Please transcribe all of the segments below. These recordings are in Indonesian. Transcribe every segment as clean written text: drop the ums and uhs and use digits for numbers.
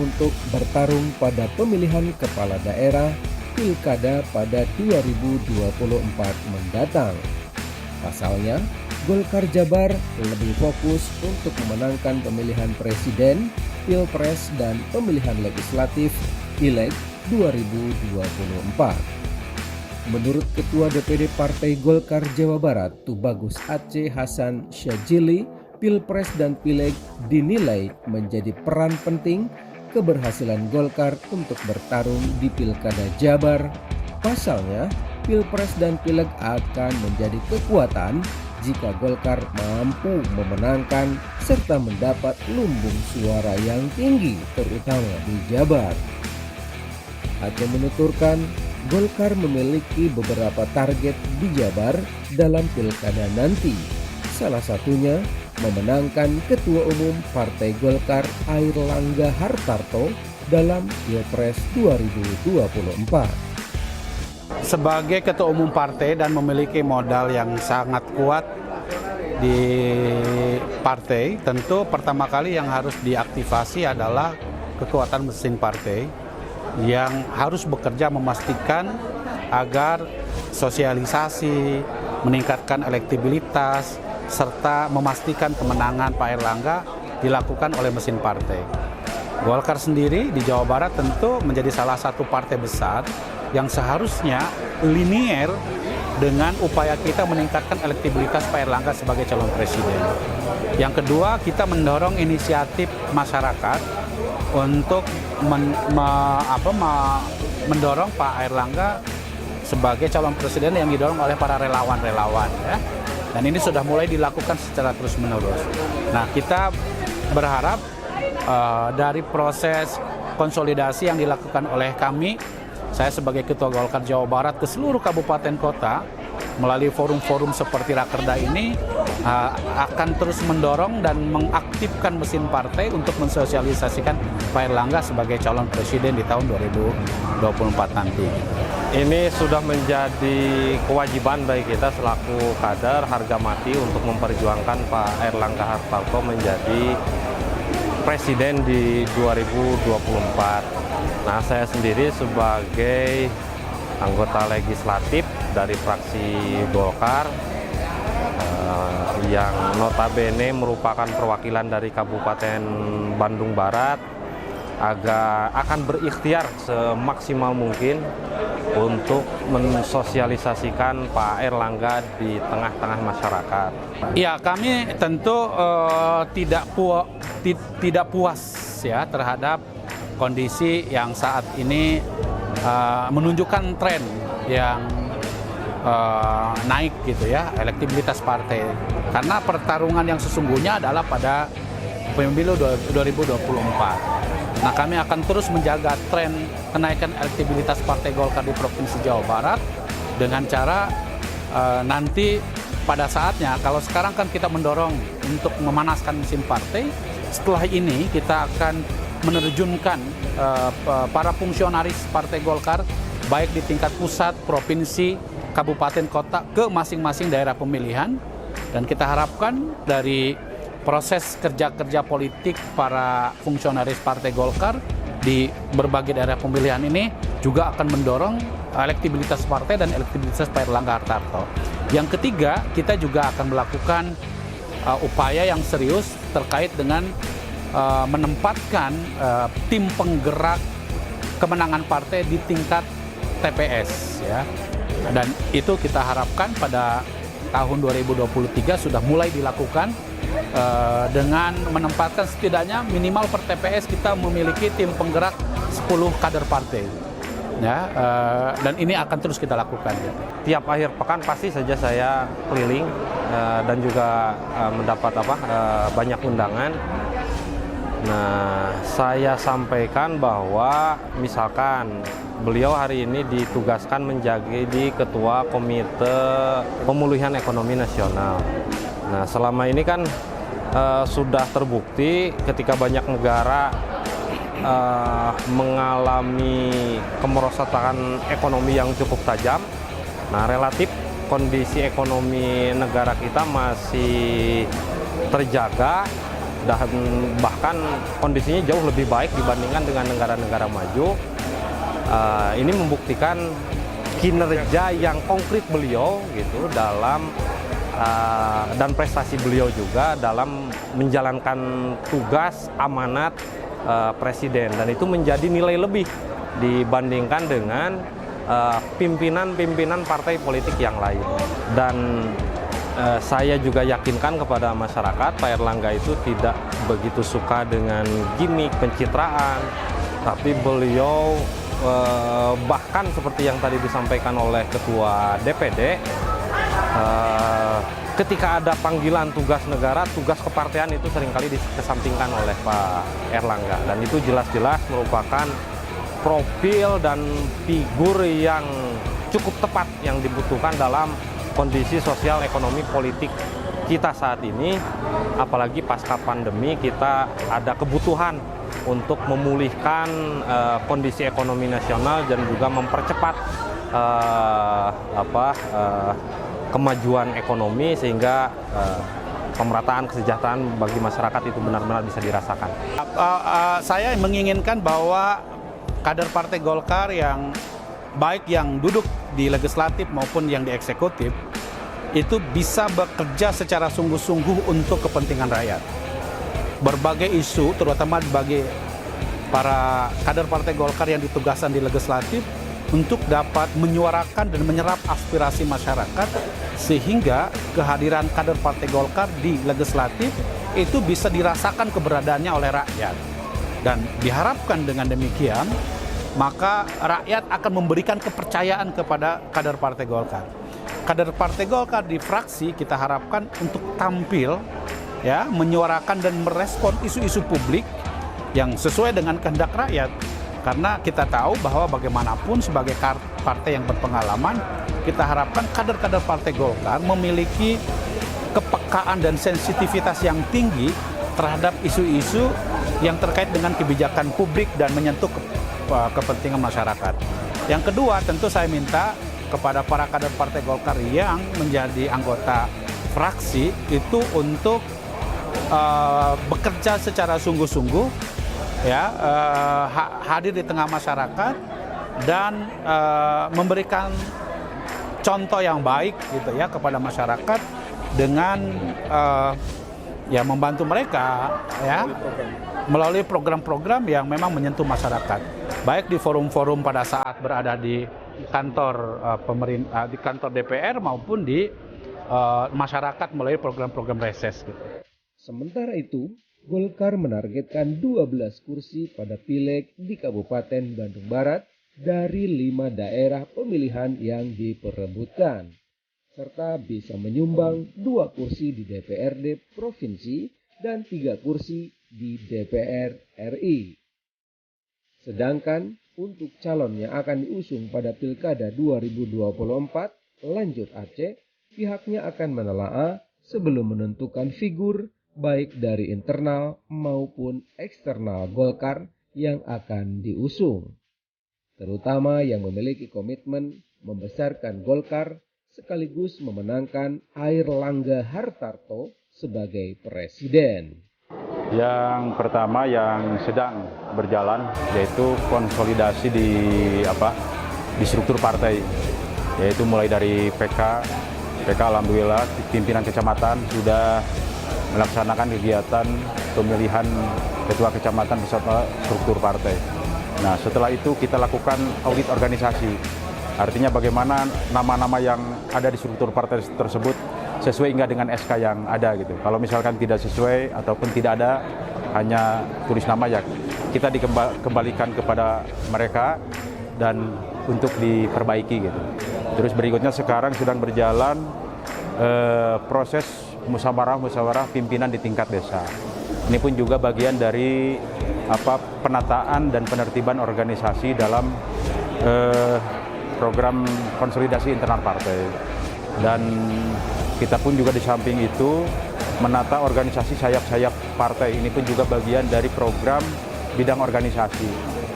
untuk bertarung pada pemilihan kepala daerah Pilkada pada 2024 mendatang. Pasalnya, Golkar Jabar lebih fokus untuk memenangkan pemilihan presiden, pilpres, dan pemilihan legislatif Pileg 2024. Menurut Ketua DPD Partai Golkar Jawa Barat, Tubagus Aceh Hasan Syadzili, Pilpres dan Pileg dinilai menjadi peran penting keberhasilan Golkar untuk bertarung di Pilkada Jabar. Pasalnya, Pilpres dan Pileg akan menjadi kekuatan jika Golkar mampu memenangkan serta mendapat lumbung suara yang tinggi, terutama di Jabar. Aceh menuturkan, Golkar memiliki beberapa target di Jabar dalam pilkada nanti. Salah satunya memenangkan Ketua Umum Partai Golkar Airlangga Hartarto dalam Pilpres 2024. Sebagai Ketua Umum Partai dan memiliki modal yang sangat kuat di partai, tentu pertama kali yang harus diaktifasi adalah kekuatan mesin partai yang harus bekerja memastikan agar sosialisasi, meningkatkan elektabilitas, serta memastikan kemenangan Pak Airlangga dilakukan oleh mesin partai. Golkar sendiri di Jawa Barat tentu menjadi salah satu partai besar yang seharusnya linier dengan upaya kita meningkatkan elektabilitas Pak Airlangga sebagai calon presiden. Yang kedua, kita mendorong inisiatif masyarakat untuk mendorong Pak Airlangga sebagai calon presiden yang didorong oleh para relawan-relawan, ya. Dan ini sudah mulai dilakukan secara terus-menerus. Nah, kita berharap dari proses konsolidasi yang dilakukan oleh kami, saya sebagai Ketua Golkar Jawa Barat ke seluruh kabupaten kota, melalui forum-forum seperti Rakerda ini akan terus mendorong dan mengaktifkan mesin partai untuk mensosialisasikan Pak Airlangga sebagai calon presiden di tahun 2024 nanti. Ini sudah menjadi kewajiban bagi kita selaku kader harga mati untuk memperjuangkan Pak Airlangga Hartarto menjadi presiden di 2024. Nah, saya sendiri sebagai anggota legislatif dari fraksi Golkar yang notabene merupakan perwakilan dari Kabupaten Bandung Barat akan berikhtiar semaksimal mungkin untuk mensosialisasikan Pak Airlangga di tengah-tengah masyarakat. Ya, kami tentu tidak puas ya terhadap kondisi yang saat ini menunjukkan tren yang naik gitu ya, elektabilitas partai. Karena pertarungan yang sesungguhnya adalah pada pemilu 2024. Nah, kami akan terus menjaga tren kenaikan elektabilitas Partai Golkar di Provinsi Jawa Barat dengan cara nanti pada saatnya, kalau sekarang kan kita mendorong untuk memanaskan mesin partai, setelah ini kita akan menerjunkan para fungsionaris Partai Golkar baik di tingkat pusat, provinsi, kabupaten, kota ke masing-masing daerah pemilihan, dan kita harapkan dari proses kerja-kerja politik para fungsionaris Partai Golkar di berbagai daerah pemilihan ini juga akan mendorong elektabilitas partai dan elektabilitas Pak Airlangga Hartarto. Yang ketiga, kita juga akan melakukan upaya yang serius terkait dengan menempatkan tim penggerak kemenangan partai di tingkat TPS, ya. Dan itu kita harapkan pada tahun 2023 sudah mulai dilakukan dengan menempatkan setidaknya minimal per TPS kita memiliki tim penggerak 10 kader partai, ya. Dan ini akan terus kita lakukan, ya. Tiap akhir pekan pasti saja saya keliling dan juga mendapat banyak undangan. Nah, saya sampaikan bahwa misalkan beliau hari ini ditugaskan menjadi Ketua Komite Pemulihan Ekonomi Nasional. Nah, selama ini kan sudah terbukti ketika banyak negara mengalami kemerosotan ekonomi yang cukup tajam. Nah, relatif kondisi ekonomi negara kita masih terjaga dan bahkan kondisinya jauh lebih baik dibandingkan dengan negara-negara maju. Ini membuktikan kinerja yang konkret beliau gitu dalam dan prestasi beliau juga dalam menjalankan tugas amanat presiden, dan itu menjadi nilai lebih dibandingkan dengan pimpinan-pimpinan partai politik yang lain. Dan saya juga yakinkan kepada masyarakat, Pak Erlangga itu tidak begitu suka dengan gimmick pencitraan, tapi beliau bahkan seperti yang tadi disampaikan oleh Ketua DPD, ketika ada panggilan tugas negara, tugas kepartean itu seringkali dikesampingkan oleh Pak Erlangga, dan itu jelas-jelas merupakan profil dan figur yang cukup tepat yang dibutuhkan dalam kondisi sosial ekonomi politik kita saat ini, apalagi pasca pandemi kita ada kebutuhan untuk memulihkan kondisi ekonomi nasional dan juga mempercepat kemajuan ekonomi sehingga pemerataan kesejahteraan bagi masyarakat itu benar-benar bisa dirasakan. Saya menginginkan bahwa kader Partai Golkar yang baik yang duduk di legislatif maupun yang di eksekutif itu bisa bekerja secara sungguh-sungguh untuk kepentingan rakyat. Berbagai isu, terutama bagi para kader Partai Golkar yang ditugaskan di legislatif, untuk dapat menyuarakan dan menyerap aspirasi masyarakat, sehingga kehadiran kader Partai Golkar di legislatif itu bisa dirasakan keberadaannya oleh rakyat. Dan diharapkan dengan demikian, maka rakyat akan memberikan kepercayaan kepada kader Partai Golkar. Kader Partai Golkar di fraksi kita harapkan untuk tampil, ya, menyuarakan dan merespon isu-isu publik yang sesuai dengan kehendak rakyat. Karena kita tahu bahwa bagaimanapun sebagai partai yang berpengalaman, kita harapkan kader-kader Partai Golkar memiliki kepekaan dan sensitivitas yang tinggi terhadap isu-isu yang terkait dengan kebijakan publik dan menyentuh kepentingan masyarakat. Yang kedua, tentu saya minta kepada para kader Partai Golkar yang menjadi anggota fraksi itu untuk bekerja secara sungguh-sungguh, ya, hadir di tengah masyarakat dan memberikan contoh yang baik gitu ya kepada masyarakat dengan ya membantu mereka ya melalui program-program yang memang menyentuh masyarakat, baik di forum-forum pada saat berada di kantor pemerintah, di kantor DPR maupun di masyarakat melalui program-program reses gitu. Sementara itu, Golkar menargetkan 12 kursi pada Pileg di Kabupaten Bandung Barat dari 5 daerah pemilihan yang diperebutkan, serta bisa menyumbang 2 kursi di DPRD Provinsi dan 3 kursi di DPR RI. Sedangkan untuk calon yang akan diusung pada Pilkada 2024 lanjut Aceh, pihaknya akan menelaah sebelum menentukan figur baik dari internal maupun eksternal Golkar yang akan diusung, terutama yang memiliki komitmen membesarkan Golkar sekaligus memenangkan Airlangga Hartarto sebagai presiden. Yang pertama yang sedang berjalan yaitu konsolidasi di struktur partai, yaitu mulai dari PK alhamdulillah pimpinan kecamatan sudah melaksanakan kegiatan pemilihan ketua kecamatan beserta struktur partai. Nah, setelah itu kita lakukan audit organisasi. Artinya bagaimana nama-nama yang ada di struktur partai tersebut sesuai enggak dengan SK yang ada gitu. Kalau misalkan tidak sesuai ataupun tidak ada, hanya tulis nama, ya kita dikembalikan kepada mereka dan untuk diperbaiki gitu. Terus berikutnya sekarang sedang berjalan proses musyawarah pimpinan di tingkat desa. Ini pun juga bagian dari penataan dan penertiban organisasi dalam program konsolidasi internal partai. Dan kita pun juga di samping itu menata organisasi sayap-sayap partai. Ini pun juga bagian dari program bidang organisasi,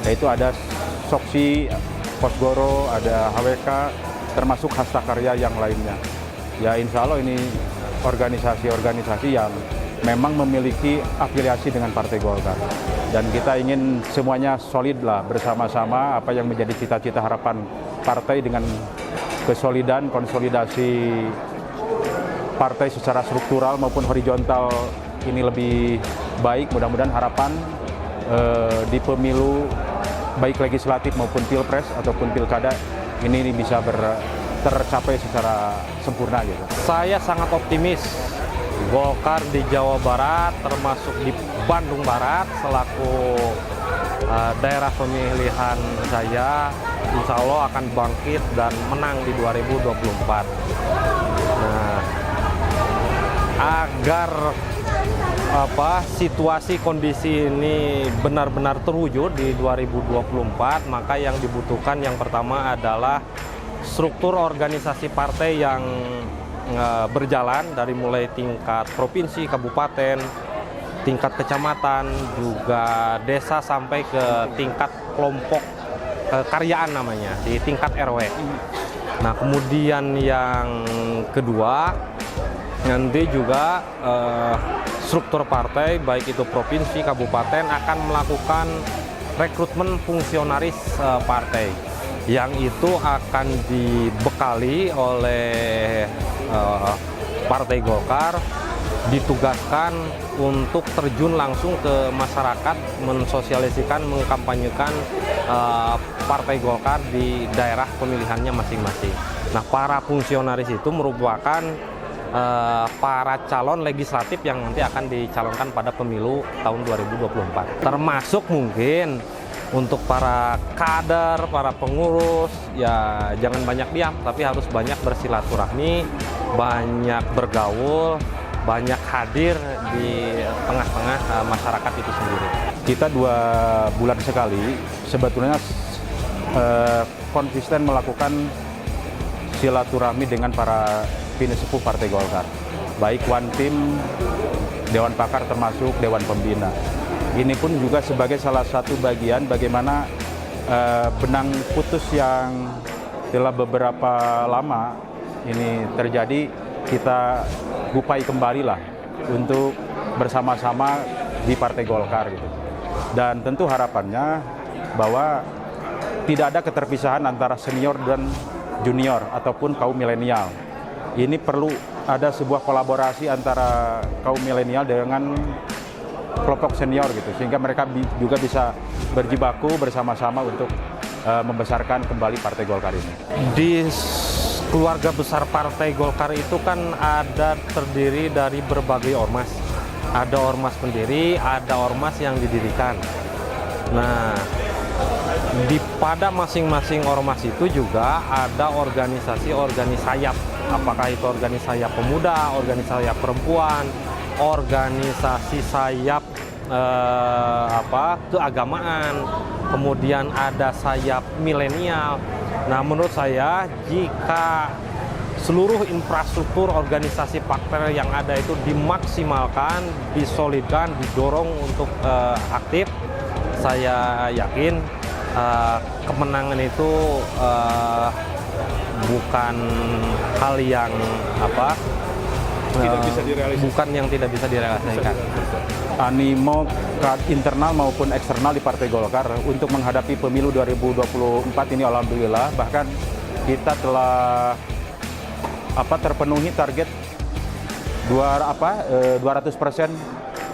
yaitu ada Soksi, Posgoro, ada HWK, termasuk Hasta Karya yang lainnya. Ya insya Allah ini organisasi-organisasi yang memang memiliki afiliasi dengan Partai Golkar. Dan kita ingin semuanya solid lah bersama-sama apa yang menjadi cita-cita harapan partai dengan kesolidan, konsolidasi partai secara struktural maupun horizontal ini lebih baik. Mudah-mudahan harapan di pemilu baik legislatif maupun pilpres ataupun pilkada ini bisa tercapai secara sempurna gitu. Saya sangat optimis Golkar di Jawa Barat termasuk di Bandung Barat selaku daerah pemilihan saya, insya Allah akan bangkit dan menang di 2024. Nah, agar situasi kondisi ini benar-benar terwujud di 2024, maka yang dibutuhkan yang pertama adalah struktur organisasi partai yang berjalan dari mulai tingkat provinsi, kabupaten, tingkat kecamatan, juga desa sampai ke tingkat kelompok karyaan namanya, di tingkat RW. Nah, kemudian yang kedua, nanti juga struktur partai, baik itu provinsi, kabupaten, akan melakukan rekrutmen fungsionaris partai, yang itu akan dibekali oleh Partai Golkar, ditugaskan untuk terjun langsung ke masyarakat, mensosialisikan, mengkampanyekan Partai Golkar di daerah pemilihannya masing-masing. Nah, para fungsionaris itu merupakan para calon legislatif yang nanti akan dicalonkan pada pemilu tahun 2024. Termasuk mungkin untuk para kader, para pengurus, ya jangan banyak diam, tapi harus banyak bersilaturahmi, banyak bergaul, banyak hadir di tengah-tengah masyarakat itu sendiri. Kita 2 bulan sekali sebetulnya konsisten melakukan silaturahmi dengan para sepuh Partai Golkar, baik One-Team, Dewan Pakar termasuk Dewan Pembina. Ini pun juga sebagai salah satu bagian bagaimana benang putus yang telah beberapa lama ini terjadi, kita upai kembali lah untuk bersama-sama di Partai Golkar gitu. Dan tentu harapannya bahwa tidak ada keterpisahan antara senior dan junior ataupun kaum milenial. Ini perlu ada sebuah kolaborasi antara kaum milenial dengan kelompok senior gitu, sehingga mereka juga bisa berjibaku bersama-sama untuk membesarkan kembali Partai Golkar ini. Di keluarga besar Partai Golkar itu kan terdiri dari berbagai ormas. Ada ormas pendiri, ada ormas yang didirikan. Nah, pada masing-masing ormas itu juga ada organisasi sayap. Apakah itu organisasi sayap pemuda, organisasi sayap perempuan, organisasi sayap keagamaan, kemudian ada sayap milenial. Nah, menurut saya jika seluruh infrastruktur organisasi partai yang ada itu dimaksimalkan, disolidkan, didorong untuk aktif, saya yakin kemenangan itu bukan hal yang bukan yang tidak bisa direalisasikan. Animo internal maupun eksternal di Partai Golkar untuk menghadapi pemilu 2024 ini alhamdulillah, bahkan kita telah terpenuhi target 200%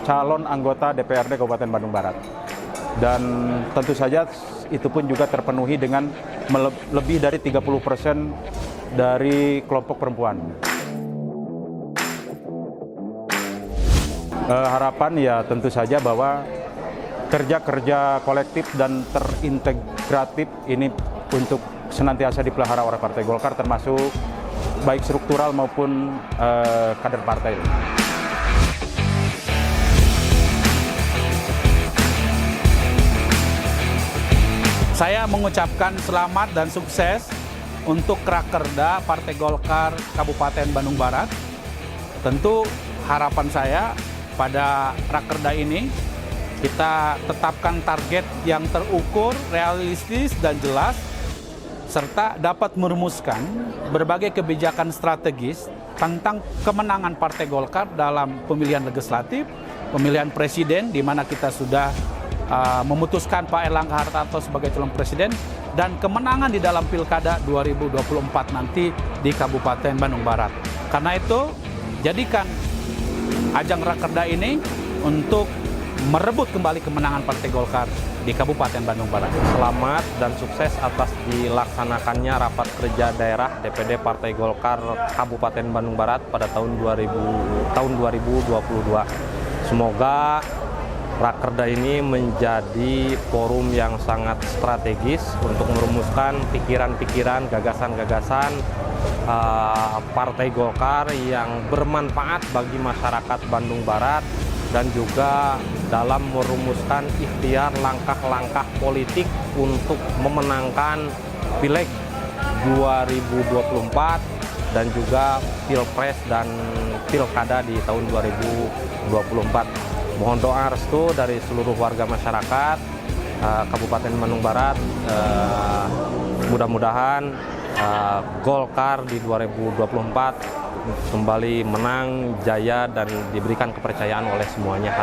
calon anggota DPRD Kabupaten Bandung Barat. Dan tentu saja itu pun juga terpenuhi dengan lebih dari 30% dari kelompok perempuan. Harapan ya tentu saja bahwa kerja-kerja kolektif dan terintegratif ini untuk senantiasa dipelihara oleh Partai Golkar, termasuk baik struktural maupun kader partai. Saya mengucapkan selamat dan sukses untuk Rakerda Partai Golkar Kabupaten Bandung Barat. Tentu harapan saya pada Rakerda ini kita tetapkan target yang terukur, realistis dan jelas, serta dapat merumuskan berbagai kebijakan strategis tentang kemenangan Partai Golkar dalam pemilihan legislatif, pemilihan presiden, di mana kita sudah memutuskan Pak Erlangga Hartarto sebagai calon presiden, dan kemenangan di dalam Pilkada 2024 nanti di Kabupaten Bandung Barat. Karena itu, jadikan ajang Rakerda ini untuk merebut kembali kemenangan Partai Golkar di Kabupaten Bandung Barat. Selamat dan sukses atas dilaksanakannya rapat kerja daerah DPD Partai Golkar Kabupaten Bandung Barat pada tahun 2022. Semoga Rakerda ini menjadi forum yang sangat strategis untuk merumuskan pikiran-pikiran, gagasan-gagasan Partai Golkar yang bermanfaat bagi masyarakat Bandung Barat, dan juga dalam merumuskan ikhtiar langkah-langkah politik untuk memenangkan Pileg 2024 dan juga Pilpres dan Pilkada di tahun 2024. Mohon doa restu dari seluruh warga masyarakat Kabupaten Bandung Barat. Mudah-mudahan Golkar di 2024 kembali menang, jaya, dan diberikan kepercayaan oleh semuanya.